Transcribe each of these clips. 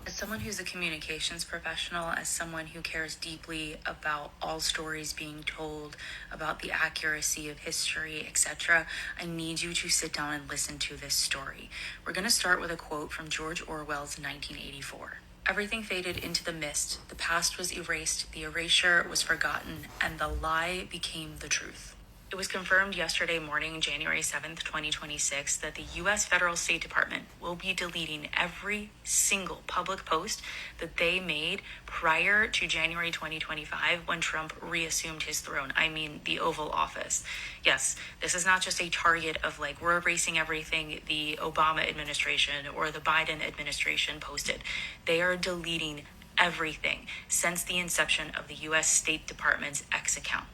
As someone who's a communications professional, as someone who cares deeply about all stories being told, about the accuracy of history, etc., I need you to sit down and listen to this story. We're going to start with a quote from George Orwell's 1984. Everything faded into the mist. The past was erased, the erasure was forgotten, and the lie became the truth. It was confirmed yesterday morning, January 7th, 2026, that the U.S. Federal State Department will be deleting every single public post that they made prior to January 2025 when Trump reassumed his throne. I mean, the Oval Office. Yes, this is not just a target of like, we're erasing everything the Obama administration or the Biden administration posted. They are deleting everything since the inception of the U.S. State Department's X account.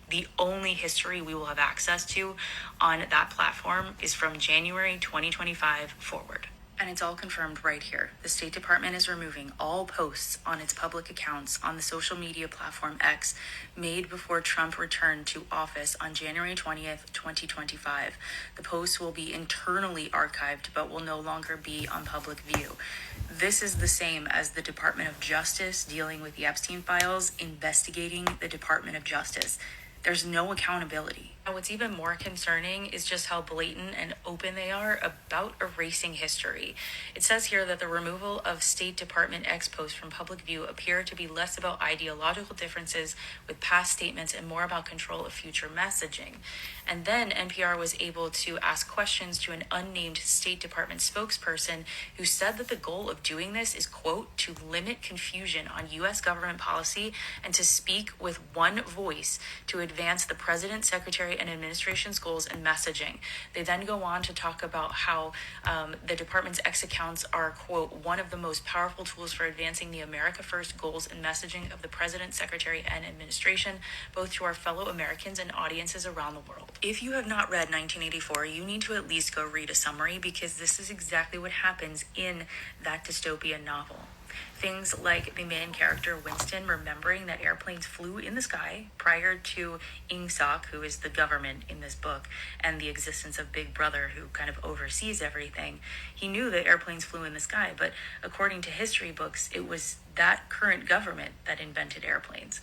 The only history we will have access to on that platform is from January 2025 forward. And it's all confirmed right here. The State Department is removing all posts on its public accounts on the social media platform X made before Trump returned to office on January 20th, 2025. The posts will be internally archived but will no longer be on public view. This is the same as the Department of Justice dealing with the Epstein files, investigating the Department of Justice. There's no accountability. Now, what's even more concerning is just how blatant and open they are about erasing history. It says here that the removal of State Department X posts from public view appear to be less about ideological differences with past statements and more about control of future messaging. And then NPR was able to ask questions to an unnamed State Department spokesperson who said that the goal of doing this is, quote, to limit confusion on U.S. government policy and to speak with one voice to advance the president, secretary, and administration's goals and messaging. They then go on to talk about how the department's X accounts are, quote, one of the most powerful tools for advancing the America First goals and messaging of the president, secretary, and administration, both to our fellow Americans and audiences around the world. If you have not read 1984, you need to at least go read a summary because this is exactly what happens in that dystopian novel. Things like the main character Winston remembering that airplanes flew in the sky prior to Ingsoc, who is the government in this book, and the existence of Big Brother, who kind of oversees everything. He knew that airplanes flew in the sky, but according to history books, it was that current government that invented airplanes.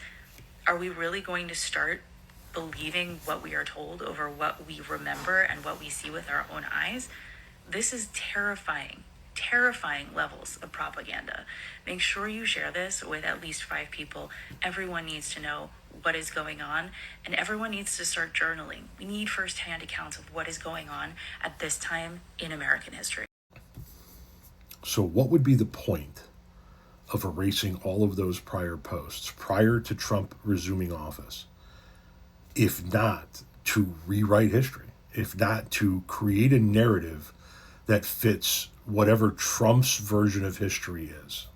Are we really going to start believing what we are told over what we remember and what we see with our own eyes? This is terrifying levels of propaganda. Make sure you share this with at least 5 people. Everyone needs to know what is going on, and everyone needs to start journaling. We need firsthand accounts of what is going on at this time in American history. So what would be the point of erasing all of those prior posts prior to Trump resuming office, if not to rewrite history, if not to create a narrative that fits whatever Trump's version of history is?